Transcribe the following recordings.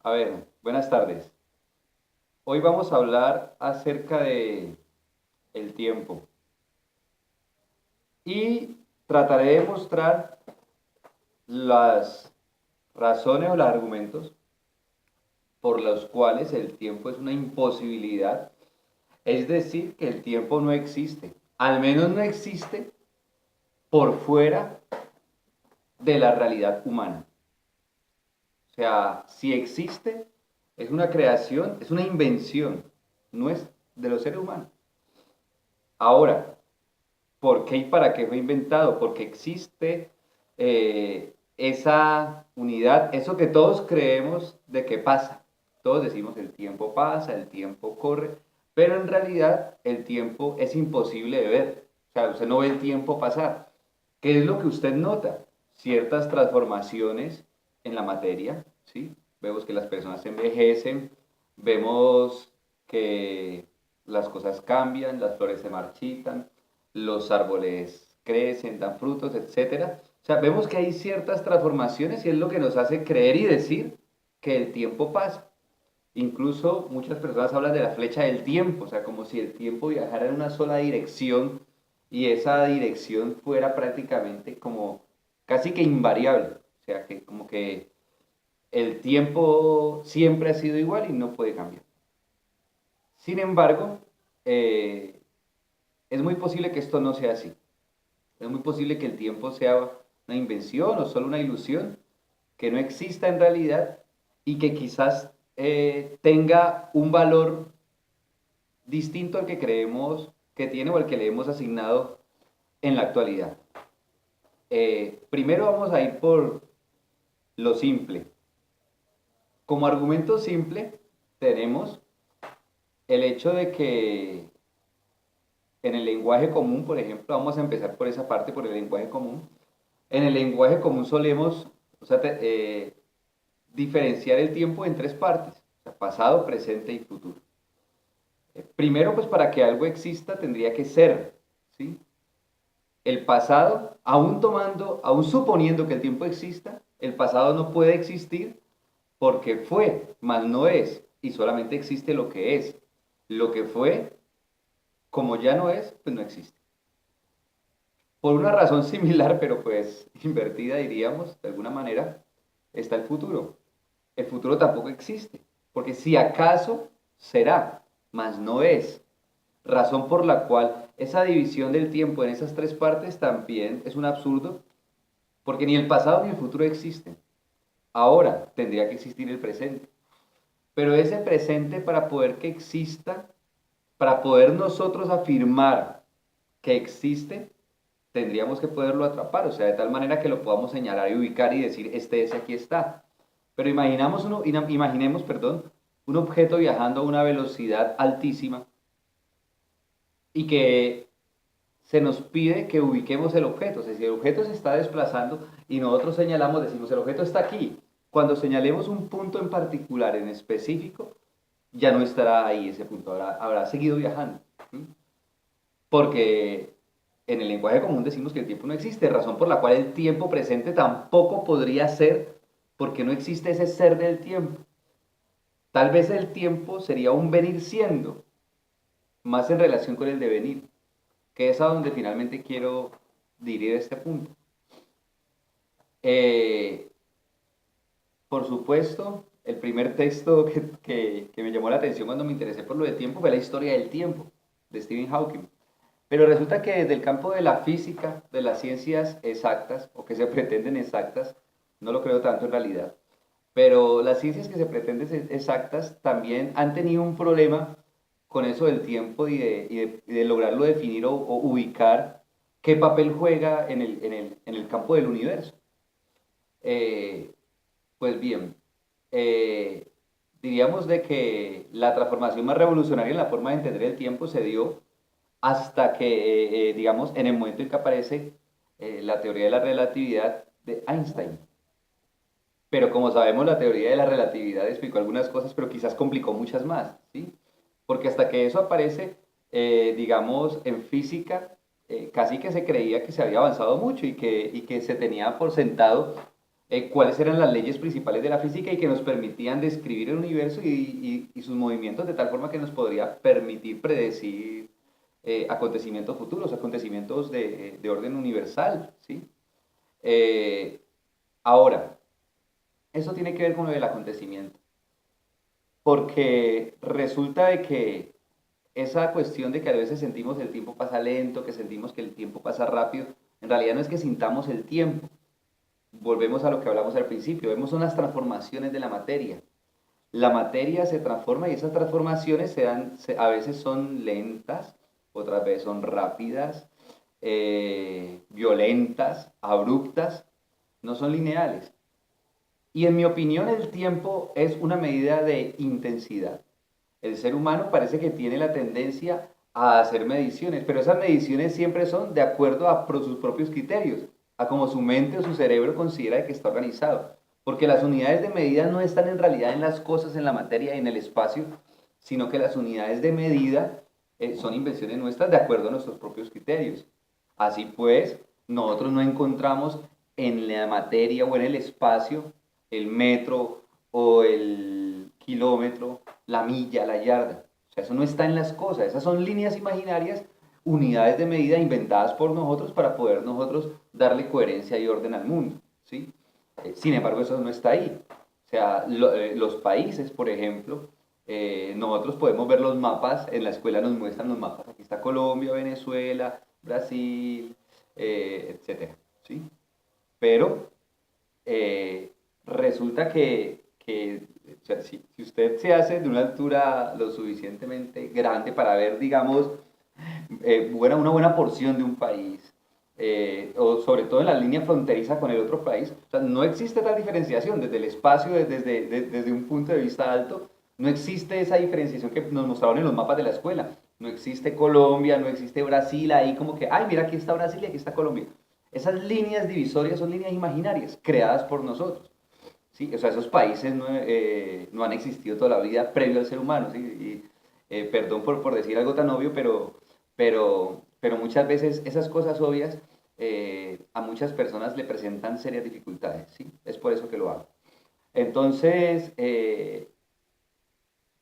A ver, buenas tardes. Hoy vamos a hablar acerca de el tiempo y trataré de mostrar las razones o los argumentos por los cuales el tiempo es una imposibilidad, es decir, que el tiempo no existe, al menos no existe por fuera de la realidad humana. O sea, si existe, es una creación, es una invención, no es de los seres humanos. Ahora, ¿por qué y para qué fue inventado? Porque existe esa unidad, eso que todos creemos de que pasa. Todos decimos el tiempo pasa, el tiempo corre, pero en realidad el tiempo es imposible de ver. O sea, usted no ve el tiempo pasar. ¿Qué es lo que usted nota? Ciertas transformaciones en la materia, ¿sí? Vemos que las personas envejecen, vemos que las cosas cambian, las flores se marchitan, los árboles crecen, dan frutos, etcétera. O sea, vemos que hay ciertas transformaciones y es lo que nos hace creer y decir que el tiempo pasa. Incluso muchas personas hablan de la flecha del tiempo, o sea, como si el tiempo viajara en una sola dirección y esa dirección fuera prácticamente como casi que invariable. O sea, que como que el tiempo siempre ha sido igual y no puede cambiar. Sin embargo, eh, es muy posible que esto no sea así. Es muy posible que el tiempo sea una invención o solo una ilusión, que no exista en realidad y que quizás tenga un valor distinto al que creemos que tiene o al que le hemos asignado en la actualidad. Primero vamos a ir por lo simple. Como argumento simple tenemos el hecho de que en el lenguaje común, por ejemplo, vamos a empezar por esa parte, por el lenguaje común. En el lenguaje común solemos, o sea, diferenciar el tiempo en tres partes, o sea, pasado, presente y futuro. Primero, pues para que algo exista tendría que ser, ¿sí? El pasado, aún suponiendo que el tiempo exista, el pasado no puede existir porque fue, mas no es, y solamente existe lo que es. Lo que fue, como ya no es, pues no existe. Por una razón similar, pero pues invertida, diríamos, de alguna manera, está el futuro. El futuro tampoco existe, porque si acaso será, mas no es. Razón por la cual esa división del tiempo en esas tres partes también es un absurdo, porque ni el pasado ni el futuro existen. Ahora tendría que existir el presente. Pero ese presente para poder que exista, para poder nosotros afirmar que existe, tendríamos que poderlo atrapar, o sea, de tal manera que lo podamos señalar y ubicar y decir, ese aquí está. Pero imaginemos, perdón, un objeto viajando a una velocidad altísima y que se nos pide que ubiquemos el objeto. O sea, si el objeto se está desplazando y nosotros señalamos, decimos, el objeto está aquí. Cuando señalemos un punto en particular, en específico, ya no estará ahí ese punto, habrá seguido viajando. ¿Sí? Porque en el lenguaje común decimos que el tiempo no existe, razón por la cual el tiempo presente tampoco podría ser, porque no existe ese ser del tiempo. Tal vez el tiempo sería un venir siendo, más en relación con el devenir, que es a donde finalmente quiero dirigir este punto. Eh, por supuesto, el primer texto que me llamó la atención cuando me interesé por lo del tiempo fue la historia del tiempo, de Stephen Hawking. Pero resulta que desde el campo de la física, de las ciencias exactas, o que se pretenden exactas, no lo creo tanto en realidad, pero las ciencias que se pretenden exactas también han tenido un problema con eso del tiempo y de lograrlo definir o ubicar qué papel juega en el campo del universo. Eh, pues bien, eh, diríamos de que la transformación más revolucionaria en la forma de entender el tiempo se dio hasta que, digamos, en el momento en que aparece la teoría de la relatividad de Einstein. Pero como sabemos, la teoría de la relatividad explicó algunas cosas, pero quizás complicó muchas más, ¿sí? Porque hasta que eso aparece, digamos, en física, casi que se creía que se había avanzado mucho y que se tenía por sentado cuáles eran las leyes principales de la física y que nos permitían describir el universo y sus movimientos de tal forma que nos podría permitir predecir acontecimientos futuros, acontecimientos de orden universal, ¿sí? Eh, Ahora, eso tiene que ver con lo del acontecimiento, porque resulta de que esa cuestión de que a veces sentimos el tiempo pasa lento, que sentimos que el tiempo pasa rápido, en realidad no es que sintamos el tiempo. Volvemos a lo que hablamos al principio, vemos unas transformaciones de la materia. La materia se transforma y esas transformaciones a veces son lentas, otras veces son rápidas, violentas, abruptas, no son lineales. Y en mi opinión el tiempo es una medida de intensidad. El ser humano parece que tiene la tendencia a hacer mediciones, pero esas mediciones siempre son de acuerdo a sus propios criterios, a cómo su mente o su cerebro considera que está organizado. Porque las unidades de medida no están en realidad en las cosas, en la materia y en el espacio, sino que las unidades de medida son invenciones nuestras de acuerdo a nuestros propios criterios. Así pues, nosotros no encontramos en la materia o en el espacio el metro o el kilómetro, la milla, la yarda. O sea, eso no está en las cosas, esas son líneas imaginarias, unidades de medida inventadas por nosotros para poder nosotros darle coherencia y orden al mundo, ¿sí? Sin embargo, eso no está ahí. O sea, los países, por ejemplo, nosotros podemos ver los mapas, en la escuela nos muestran los mapas. Aquí está Colombia, Venezuela, Brasil, etcétera, ¿sí? Pero resulta que o sea, si usted se hace de una altura lo suficientemente grande para ver, digamos, una buena porción de un país, o sobre todo en la línea fronteriza con el otro país, o sea, no existe tal diferenciación desde el espacio, desde un punto de vista alto, no existe esa diferenciación que nos mostraron en los mapas de la escuela. No existe Colombia, no existe Brasil, ahí como que, ay, mira, aquí está Brasil y aquí está Colombia. Esas líneas divisorias son líneas imaginarias, creadas por nosotros. ¿Sí? O sea, esos países no han existido toda la vida previo al ser humano. ¿Sí? Y, perdón por decir algo tan obvio, pero muchas veces esas cosas obvias a muchas personas le presentan serias dificultades. ¿Sí? Es por eso que lo hago. Entonces,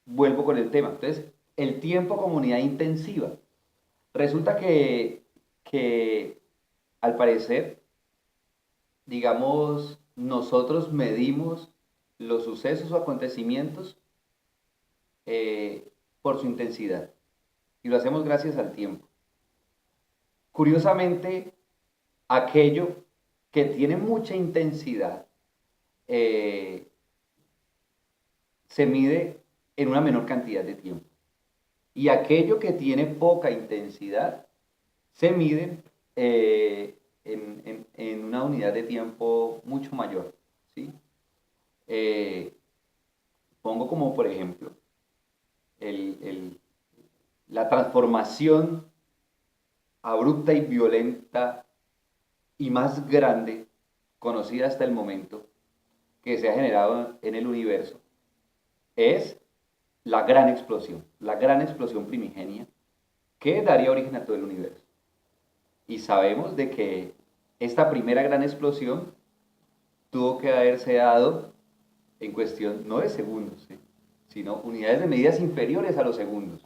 vuelvo con el tema. Entonces, el tiempo como unidad intensiva. Resulta que al parecer, digamos, nosotros medimos los sucesos o acontecimientos eh, por su intensidad y lo hacemos gracias al tiempo. Curiosamente, aquello que tiene mucha intensidad eh, se mide en una menor cantidad de tiempo y aquello que tiene poca intensidad se mide en una unidad de tiempo mucho mayor, ¿sí? Eh, Pongo como por ejemplo el, el, la transformación abrupta y violenta y más grande conocida hasta el momento que se ha generado en el universo es la gran explosión primigenia que daría origen a todo el universo. Y sabemos de que esta primera gran explosión tuvo que haberse dado en cuestión no de segundos, ¿sí? Sino unidades de medidas inferiores a los segundos,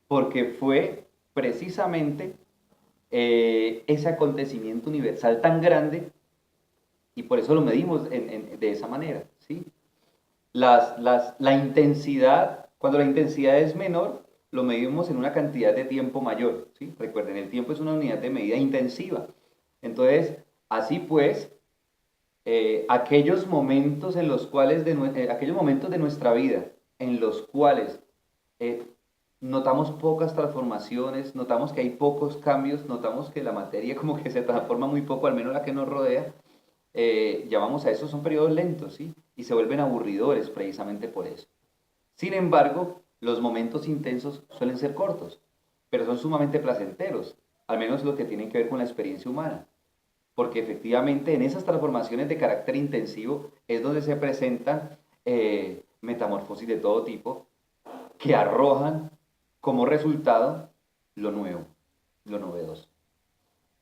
porque fue precisamente ese acontecimiento universal tan grande y por eso lo medimos de esa manera, ¿sí? La intensidad, cuando la intensidad es menor, lo medimos en una cantidad de tiempo mayor, ¿sí? Recuerden, el tiempo es una unidad de medida intensiva. Entonces, así pues, aquellos momentos en los cuales, aquellos momentos de nuestra vida en los cuales eh, notamos pocas transformaciones, notamos que hay pocos cambios, notamos que la materia como que se transforma muy poco, al menos la que nos rodea, llamamos a eso, son periodos lentos, ¿sí? Y se vuelven aburridores precisamente por eso. Sin embargo, los momentos intensos suelen ser cortos, pero son sumamente placenteros, al menos lo que tienen que ver con la experiencia humana, porque efectivamente en esas transformaciones de carácter intensivo es donde se presentan metamorfosis de todo tipo que arrojan como resultado lo nuevo, lo novedoso.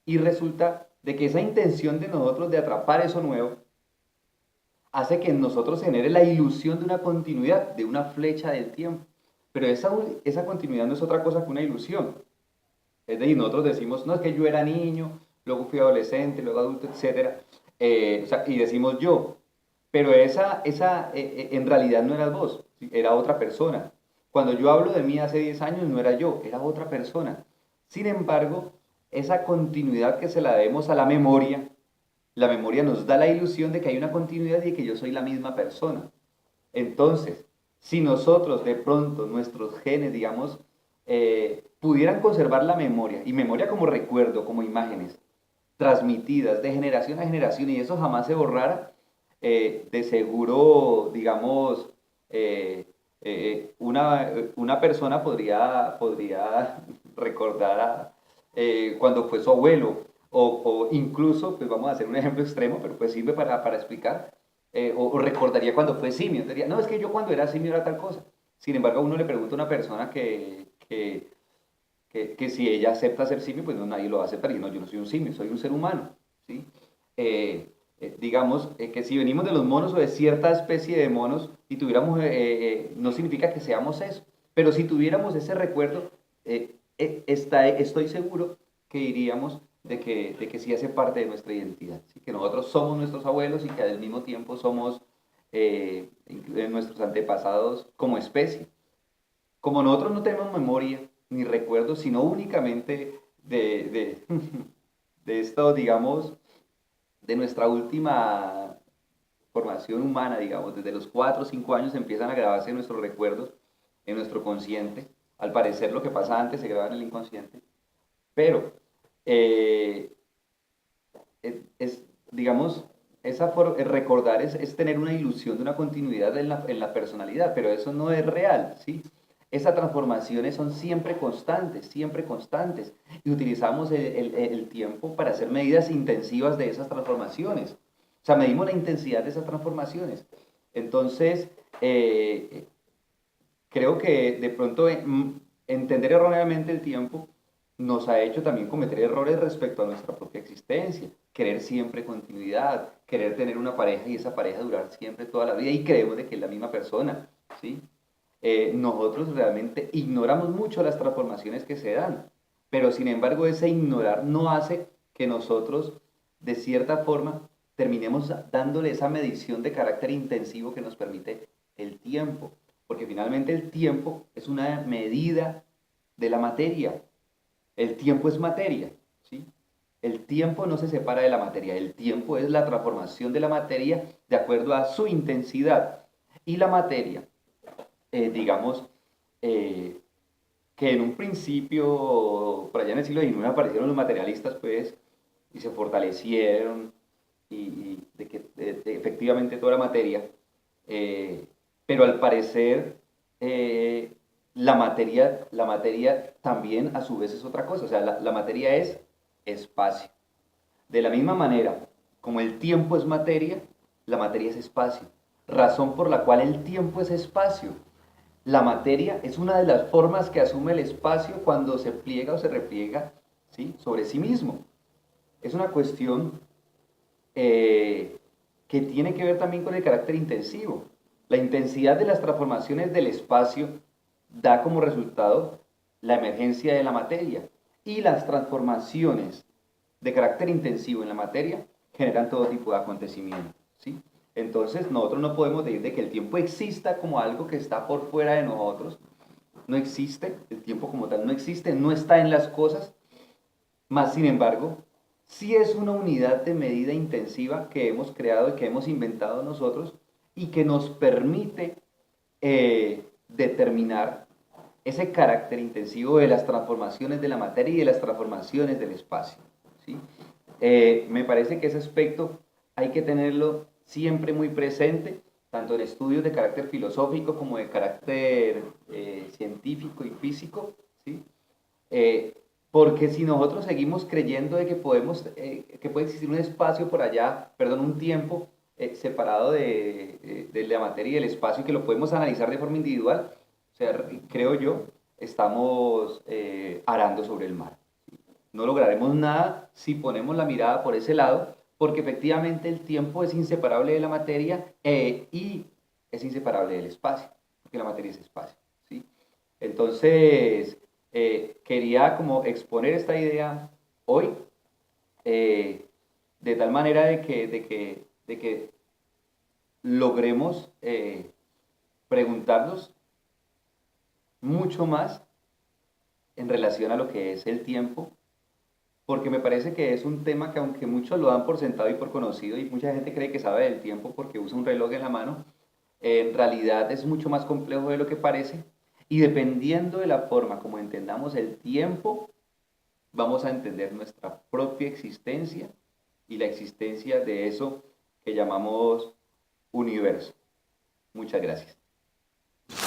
Y resulta de que esa intención de nosotros de atrapar eso nuevo hace que en nosotros se genere la ilusión de una continuidad, de una flecha del tiempo. Pero esa continuidad no es otra cosa que una ilusión. Es decir, nosotros decimos, no, es que yo era niño, luego fui adolescente, luego adulto, etcétera, o sea, y decimos yo, pero en realidad no eras vos, ¿sí? Era otra persona. Cuando yo hablo de mí hace 10 años, no era yo, era otra persona. Sin embargo, esa continuidad que se la debemos a la memoria nos da la ilusión de que hay una continuidad y de que yo soy la misma persona. Entonces, si nosotros de pronto, nuestros genes, digamos, pudieran conservar la memoria, y memoria como recuerdo, como imágenes, transmitidas de generación a generación, y eso jamás se borrara, de seguro, digamos, una persona podría recordar cuando fue su abuelo, o incluso, pues vamos a hacer un ejemplo extremo, pero pues sirve para explicar, o recordaría cuando fue simio. Diría, no, es que yo cuando era simio era tal cosa. Sin embargo, uno le pregunta a una persona que si ella acepta ser simio, pues no, nadie lo va a aceptar. Y no, yo no soy un simio, soy un ser humano. ¿Sí? Digamos que si venimos de los monos o de cierta especie de monos y tuviéramos, no significa que seamos eso, pero si tuviéramos ese recuerdo, estoy seguro que diríamos de que sí hace parte de nuestra identidad, ¿sí? Que nosotros somos nuestros abuelos y que al mismo tiempo somos nuestros antepasados como especie. Como nosotros no tenemos memoria ni recuerdos, sino únicamente de esto, digamos, de nuestra última formación humana, digamos, desde los 4 o 5 años empiezan a grabarse nuestros recuerdos en nuestro consciente. Al parecer lo que pasa antes se graba en el inconsciente, pero eh, digamos, recordar es tener una ilusión de una continuidad en la personalidad, pero eso no es real, ¿sí? Esas transformaciones son siempre constantes, y utilizamos el tiempo para hacer medidas intensivas de esas transformaciones. O sea, medimos la intensidad de esas transformaciones. Entonces, creo que de pronto entender erróneamente el tiempo nos ha hecho también cometer errores respecto a nuestra propia existencia, querer siempre continuidad, querer tener una pareja y esa pareja durar siempre toda la vida y creemos de que es la misma persona, ¿sí? Nosotros realmente ignoramos mucho las transformaciones que se dan, pero sin embargo ese ignorar no hace que nosotros de cierta forma terminemos dándole esa medición de carácter intensivo que nos permite el tiempo, porque finalmente el tiempo es una medida de la materia. El tiempo es materia, ¿sí? El tiempo no se separa de la materia, el tiempo es la transformación de la materia de acuerdo a su intensidad. Y la materia, digamos, eh, que en un principio, por allá en el siglo XIX, aparecieron los materialistas, pues, y se fortalecieron, y de que efectivamente toda la materia, eh, pero al parecer eh, la materia también a su vez es otra cosa, o sea, la materia es espacio. De la misma manera como el tiempo es materia, la materia es espacio, razón por la cual el tiempo es espacio. La materia es una de las formas que asume el espacio cuando se pliega o se repliega, ¿sí? Sobre sí mismo. Es una cuestión eh, que tiene que ver también con el carácter intensivo. La intensidad de las transformaciones del espacio da como resultado la emergencia de la materia, y las transformaciones de carácter intensivo en la materia generan todo tipo de acontecimientos, ¿sí? Entonces nosotros no podemos decir de que el tiempo exista como algo que está por fuera de nosotros. No existe, el tiempo como tal no existe, no está en las cosas, más sin embargo, sí es una unidad de medida intensiva que hemos creado y que hemos inventado nosotros, y que nos permite determinar ese carácter intensivo de las transformaciones de la materia y de las transformaciones del espacio, ¿sí? Me parece que ese aspecto hay que tenerlo siempre muy presente, tanto en estudios de carácter filosófico como de carácter científico y físico, ¿sí? Eh, Porque si nosotros seguimos creyendo de que que puede existir un espacio por allá, perdón, un tiempo separado de la materia y del espacio, y que lo podemos analizar de forma individual, o sea, creo yo, estamos arando sobre el mar. No lograremos nada si ponemos la mirada por ese lado, porque efectivamente el tiempo es inseparable de la materia y es inseparable del espacio, porque la materia es espacio, ¿sí? Entonces, quería como exponer esta idea hoy, de tal manera de que logremos preguntarnos mucho más en relación a lo que es el tiempo, porque me parece que es un tema que aunque muchos lo dan por sentado y por conocido y mucha gente cree que sabe del tiempo porque usa un reloj en la mano, en realidad es mucho más complejo de lo que parece y dependiendo de la forma como entendamos el tiempo, vamos a entender nuestra propia existencia y la existencia de eso que llamamos universo. Muchas gracias.